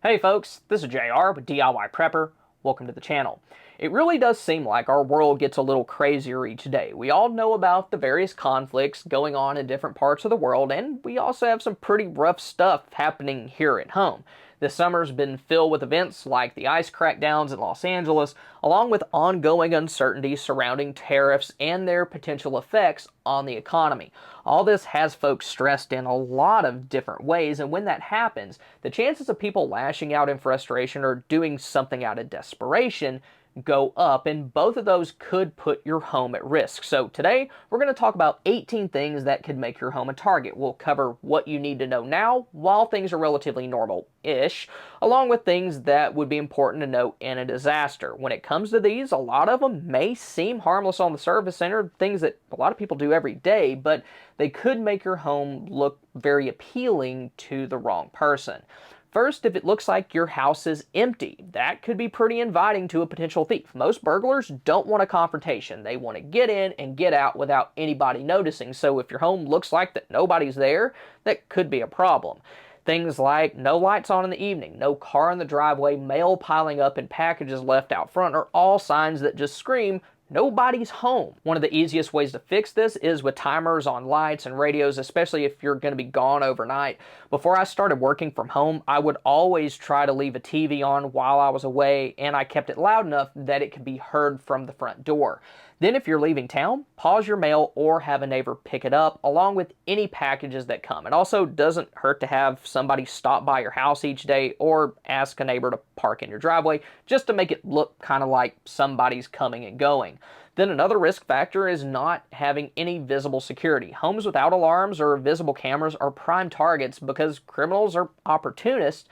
Hey folks, this is JR with DIY Prepper. Welcome to the channel. It really does seem like our world gets a little crazier each day. We all know about the various conflicts going on in different parts of the world, and we also have some pretty rough stuff happening here at home. This summer's been filled with events like the ICE crackdowns in Los Angeles, along with ongoing uncertainty surrounding tariffs and their potential effects on the economy. All this has folks stressed in a lot of different ways, and when that happens, the chances of people lashing out in frustration or doing something out of desperation go up, and both of those could put your home at risk. So today we're going to talk about 18 things that could make your home a target. We'll cover what you need to know now while things are relatively normal-ish, along with things that would be important to know in a disaster. When it comes to these, a lot of them may seem harmless on the surface and are things that a lot of people do every day, but they could make your home look very appealing to the wrong person. First, if it looks like your house is empty, that could be pretty inviting to a potential thief. Most burglars don't want a confrontation. They want to get in and get out without anybody noticing. So if your home looks like that nobody's there, that could be a problem. Things like no lights on in the evening, no car in the driveway, mail piling up, and packages left out front are all signs that just scream, nobody's home. One of the easiest ways to fix this is with timers on lights and radios, especially if you're going to be gone overnight. Before I started working from home, I would always try to leave a TV on while I was away, and I kept it loud enough that it could be heard from the front door. Then if you're leaving town, pause your mail or have a neighbor pick it up along with any packages that come. It also doesn't hurt to have somebody stop by your house each day or ask a neighbor to park in your driveway just to make it look kind of like somebody's coming and going. Then another risk factor is not having any visible security. Homes without alarms or visible cameras are prime targets because criminals are opportunists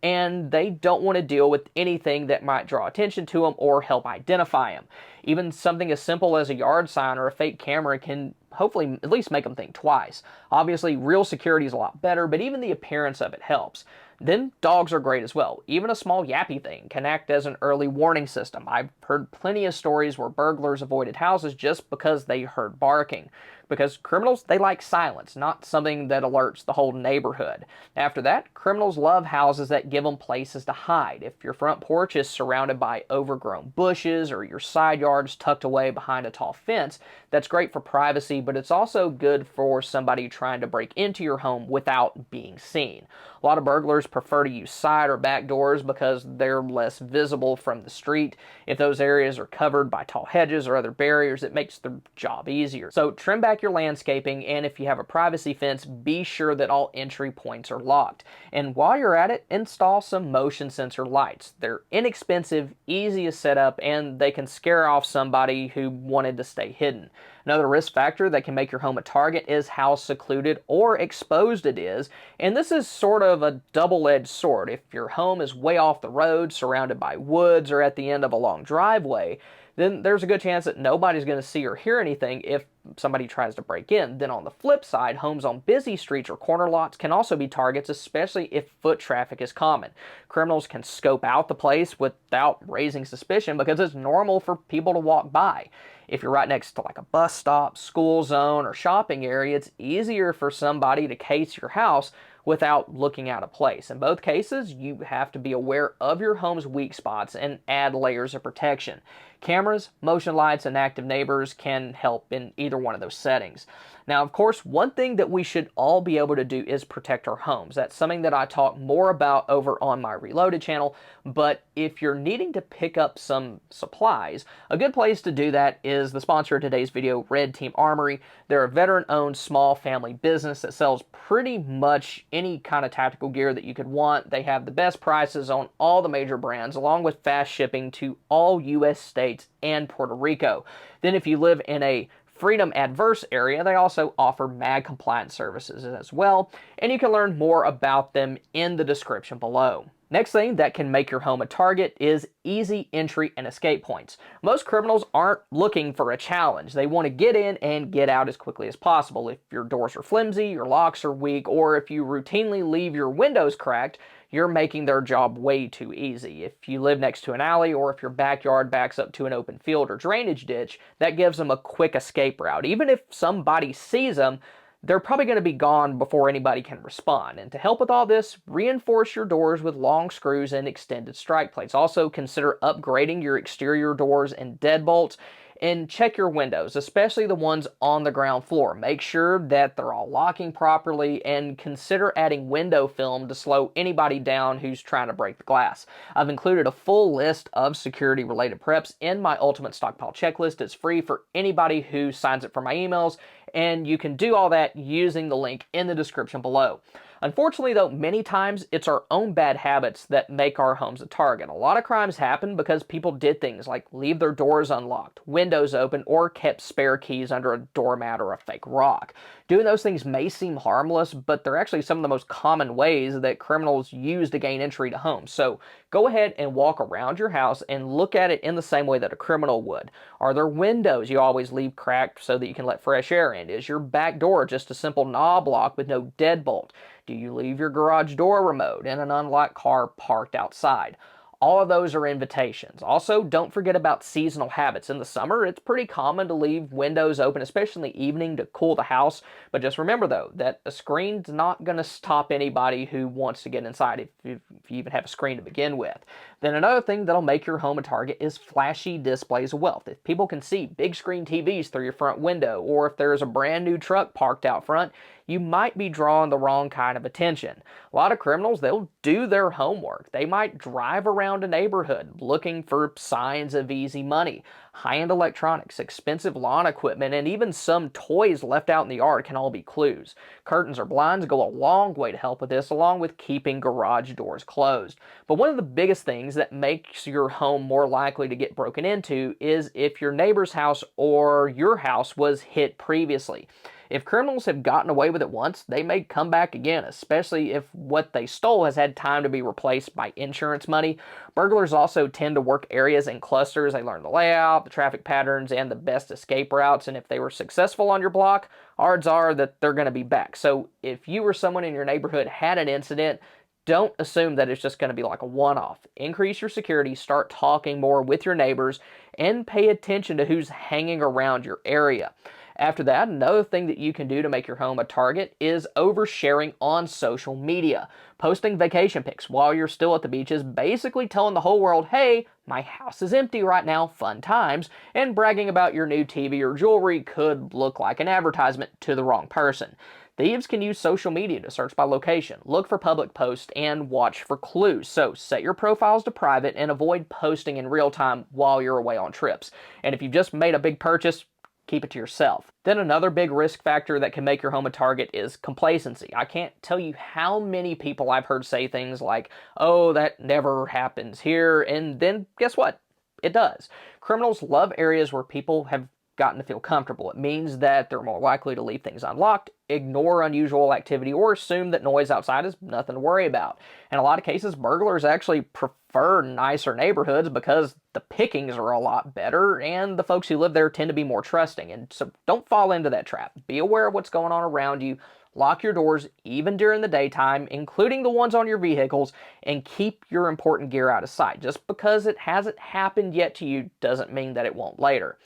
and they don't want to deal with anything that might draw attention to them or help identify them. Even something as simple as a yard sign or a fake camera can hopefully at least make them think twice. Obviously, real security is a lot better, but even the appearance of it helps. Then dogs are great as well. Even a small yappy thing can act as an early warning system. I've heard plenty of stories where burglars avoided houses just because they heard barking. Because criminals, they like silence, not something that alerts the whole neighborhood. After that, criminals love houses that give them places to hide. If your front porch is surrounded by overgrown bushes or your side yard's tucked away behind a tall fence, that's great for privacy, but it's also good for somebody trying to break into your home without being seen. A lot of burglars prefer to use side or back doors because they're less visible from the street. If those areas are covered by tall hedges or other barriers, it makes the job easier. So trim back your landscaping, and if you have a privacy fence, be sure that all entry points are locked. And while you're at it, install some motion sensor lights. They're inexpensive, easy to set up, and they can scare off somebody who wanted to stay hidden. Another risk factor that can make your home a target is how secluded or exposed it is, and this is sort of a double-edged sword. If your home is way off the road, surrounded by woods, or at the end of a long driveway, then there's a good chance that nobody's going to see or hear anything if somebody tries to break in. Then on the flip side, homes on busy streets or corner lots can also be targets, especially if foot traffic is common. Criminals can scope out the place without raising suspicion because it's normal for people to walk by. If you're right next to like a bus stop, school zone, or shopping area, it's easier for somebody to case your house without looking out of place. In both cases, you have to be aware of your home's weak spots and add layers of protection. Cameras, motion lights, and active neighbors can help in either one of those settings. Now, of course, one thing that we should all be able to do is protect our homes. That's something that I talk more about over on my Reloaded channel, but if you're needing to pick up some supplies, a good place to do that is the sponsor of today's video, Red Team Armory. They're a veteran-owned small family business that sells pretty much any kind of tactical gear that you could want. They have the best prices on all the major brands, along with fast shipping to all U.S. states and Puerto Rico. Then if you live in a Freedom Adverse area, they also offer MAG compliance services as well, and you can learn more about them in the description below. Next thing that can make your home a target is easy entry and escape points. Most criminals aren't looking for a challenge. They want to get in and get out as quickly as possible. If your doors are flimsy, your locks are weak, or if you routinely leave your windows cracked, you're making their job way too easy. If you live next to an alley or if your backyard backs up to an open field or drainage ditch, that gives them a quick escape route. Even if somebody sees them, they're probably going to be gone before anybody can respond. And to help with all this, reinforce your doors with long screws and extended strike plates. Also, consider upgrading your exterior doors and deadbolts. And check your windows, especially the ones on the ground floor. Make sure that they're all locking properly, and consider adding window film to slow anybody down who's trying to break the glass. I've included a full list of security related preps in my ultimate stockpile checklist. It's free for anybody who signs up for my emails, and you can do all that using the link in the description below. Unfortunately, though, many times it's our own bad habits that make our homes a target. A lot of crimes happen because people did things like leave their doors unlocked, windows open, or kept spare keys under a doormat or a fake rock. Doing those things may seem harmless, but they're actually some of the most common ways that criminals use to gain entry to homes. So go ahead and walk around your house and look at it in the same way that a criminal would. Are there windows you always leave cracked so that you can let fresh air in? Is your back door just a simple knob lock with no deadbolt? Do you leave your garage door remote in an unlocked car parked outside? All of those are invitations. Also, don't forget about seasonal habits. In the summer, it's pretty common to leave windows open, especially in the evening, to cool the house. But just remember, though, that a screen's not going to stop anybody who wants to get inside, if you even have a screen to begin with. Then another thing that'll make your home a target is flashy displays of wealth. If people can see big screen TVs through your front window, or if there's a brand new truck parked out front, you might be drawing the wrong kind of attention. A lot of criminals, they'll do their homework. They might drive around a neighborhood looking for signs of easy money. High-end electronics, expensive lawn equipment, and even some toys left out in the yard can all be clues. Curtains or blinds go a long way to help with this, along with keeping garage doors closed. But one of the biggest things that makes your home more likely to get broken into is if your neighbor's house or your house was hit previously. If criminals have gotten away with it once, they may come back again, especially if what they stole has had time to be replaced by insurance money. Burglars also tend to work areas in clusters. They learn the layout, the traffic patterns, and the best escape routes. And if they were successful on your block, odds are that they're going to be back. So if you or someone in your neighborhood had an incident, don't assume that it's just going to be like a one-off. Increase your security, start talking more with your neighbors, and pay attention to who's hanging around your area. After that, another thing that you can do to make your home a target is oversharing on social media. Posting vacation pics while you're still at the beach is basically telling the whole world, hey, my house is empty right now, fun times, and bragging about your new TV or jewelry could look like an advertisement to the wrong person. Thieves can use social media to search by location, look for public posts, and watch for clues. So set your profiles to private and avoid posting in real time while you're away on trips. And if you've just made a big purchase, keep it to yourself. Then another big risk factor that can make your home a target is complacency. I can't tell you how many people I've heard say things like, oh, that never happens here, and then guess what? It does. Criminals love areas where people have gotten to feel comfortable. It means that they're more likely to leave things unlocked, ignore unusual activity, or assume that noise outside is nothing to worry about. In a lot of cases, burglars actually prefer nicer neighborhoods because the pickings are a lot better and the folks who live there tend to be more trusting. And so don't fall into that trap. Be aware of what's going on around you. Lock your doors even during the daytime, including the ones on your vehicles, and keep your important gear out of sight. Just because it hasn't happened yet to you doesn't mean that it won't later.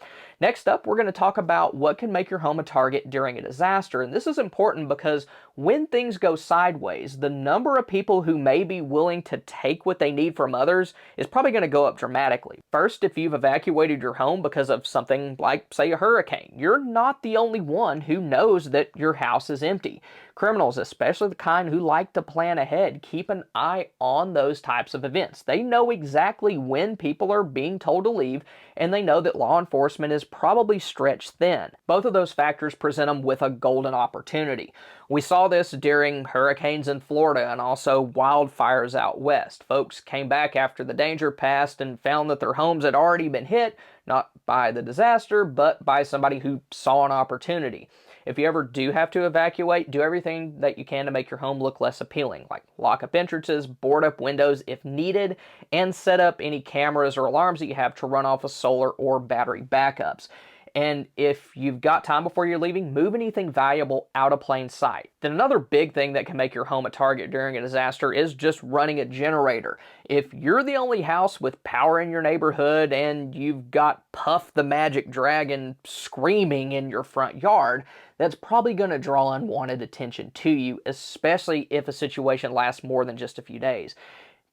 Next up, we're going to talk about what can make your home a target during a disaster. And this is important because when things go sideways, the number of people who may be willing to take what they need from others is probably going to go up dramatically. First, if you've evacuated your home because of something like, say, a hurricane, you're not the only one who knows that your house is empty. Criminals, especially the kind who like to plan ahead, keep an eye on those types of events. They know exactly when people are being told to leave, and they know that law enforcement is probably stretched thin. Both of those factors present them with a golden opportunity. We saw this during hurricanes in Florida and also wildfires out west. Folks came back after the danger passed and found that their homes had already been hit, not by the disaster, but by somebody who saw an opportunity. If you ever do have to evacuate, do everything that you can to make your home look less appealing, like lock up entrances, board up windows if needed, and set up any cameras or alarms that you have to run off of solar or battery backups. And if you've got time before you're leaving, move anything valuable out of plain sight. Then another big thing that can make your home a target during a disaster is just running a generator. If you're the only house with power in your neighborhood and you've got Puff the Magic Dragon screaming in your front yard, that's probably going to draw unwanted attention to you, especially if a situation lasts more than just a few days.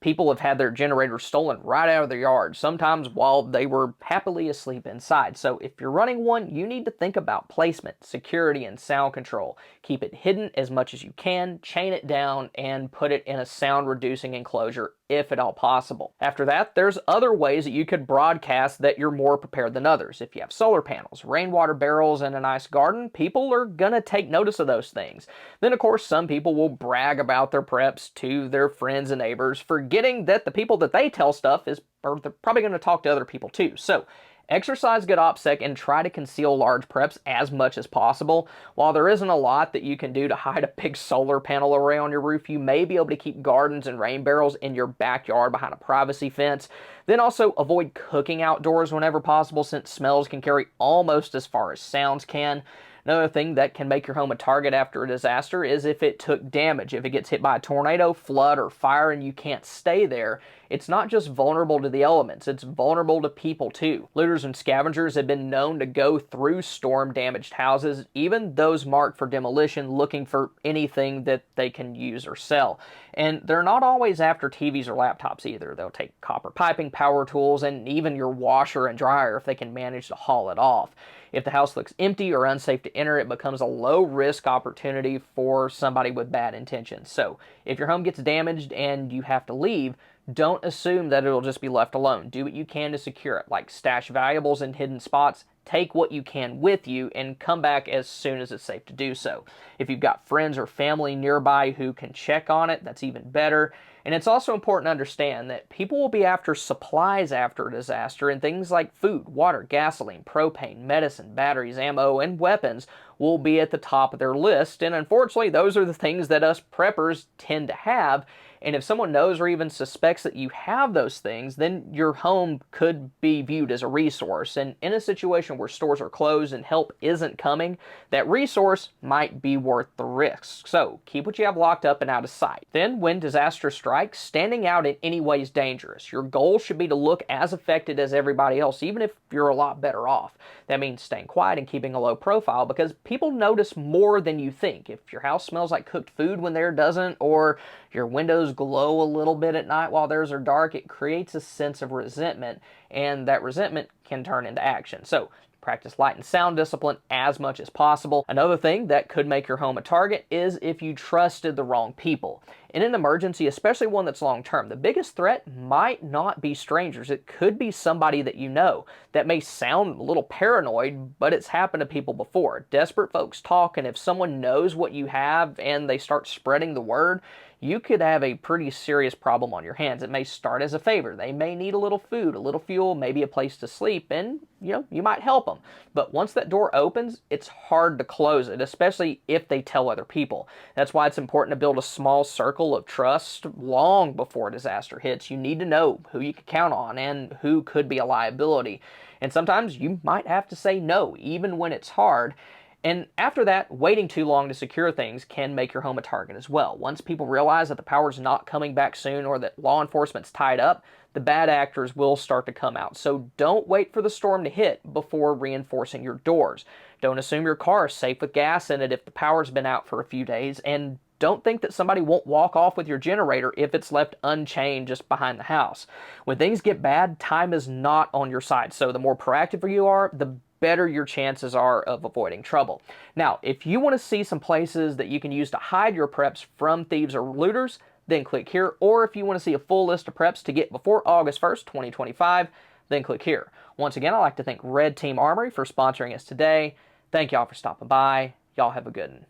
People have had their generators stolen right out of their yard, sometimes while they were happily asleep inside. So if you're running one, you need to think about placement, security, and sound control. Keep it hidden as much as you can, chain it down, and put it in a sound-reducing enclosure if at all possible. After that, there's other ways that you could broadcast that you're more prepared than others. If you have solar panels, rainwater barrels, and a nice garden, people are gonna take notice of those things. Then, of course, some people will brag about their preps to their friends and neighbors, forgetting that the people that they tell stuff are they're probably gonna talk to other people too. So, exercise good OPSEC and try to conceal large preps as much as possible. While there isn't a lot that you can do to hide a big solar panel array on your roof, you may be able to keep gardens and rain barrels in your backyard behind a privacy fence. Then also avoid cooking outdoors whenever possible, since smells can carry almost as far as sounds can. Another thing that can make your home a target after a disaster is if it took damage. If it gets hit by a tornado, flood, or fire and you can't stay there, it's not just vulnerable to the elements, it's vulnerable to people too. Looters and scavengers have been known to go through storm-damaged houses, even those marked for demolition, looking for anything that they can use or sell. And they're not always after TVs or laptops either. They'll take copper piping, power tools, and even your washer and dryer if they can manage to haul it off. If the house looks empty or unsafe to enter, it becomes a low-risk opportunity for somebody with bad intentions. So, if your home gets damaged and you have to leave, don't assume that it'll just be left alone. Do what you can to secure it, like stash valuables in hidden spots, take what you can with you, and come back as soon as it's safe to do so. If you've got friends or family nearby who can check on it, that's even better. And it's also important to understand that people will be after supplies after a disaster, and things like food, water, gasoline, propane, medicine, batteries, ammo, and weapons will be at the top of their list. And unfortunately, those are the things that us preppers tend to have. And if someone knows or even suspects that you have those things, then your home could be viewed as a resource. And in a situation where stores are closed and help isn't coming, that resource might be worth the risk. So keep what you have locked up and out of sight. Then, when disaster strikes, standing out in any way is dangerous. Your goal should be to look as affected as everybody else, even if you're a lot better off. That means staying quiet and keeping a low profile, because people notice more than you think. If your house smells like cooked food when theirs doesn't, or your windows glow a little bit at night while theirs are dark, it creates a sense of resentment, and that resentment can turn into action. So practice light and sound discipline as much as possible. Another thing that could make your home a target is if you trusted the wrong people. In an emergency, especially one that's long-term, the biggest threat might not be strangers. It could be somebody that you know. That may sound a little paranoid, but it's happened to people before. Desperate folks talk, and if someone knows what you have and they start spreading the word, you could have a pretty serious problem on your hands. It may start as a favor. They may need a little food, a little fuel, maybe a place to sleep, and you might help them. But once that door opens, it's hard to close it, especially if they tell other people. That's why it's important to build a small circle of trust long before disaster hits. You need to know who you can count on and who could be a liability. And sometimes you might have to say no, even when it's hard. And after that, waiting too long to secure things can make your home a target as well. Once people realize that the power's not coming back soon or that law enforcement's tied up, the bad actors will start to come out. So don't wait for the storm to hit before reinforcing your doors. Don't assume your car is safe with gas in it if the power's been out for a few days, and don't think that somebody won't walk off with your generator if it's left unchained just behind the house. When things get bad, time is not on your side. So the more proactive you are, the better your chances are of avoiding trouble. Now, if you want to see some places that you can use to hide your preps from thieves or looters, then click here. Or if you want to see a full list of preps to get before August 1st, 2025, then click here. Once again, I'd like to thank Red Team Armory for sponsoring us today. Thank y'all for stopping by. Y'all have a good one.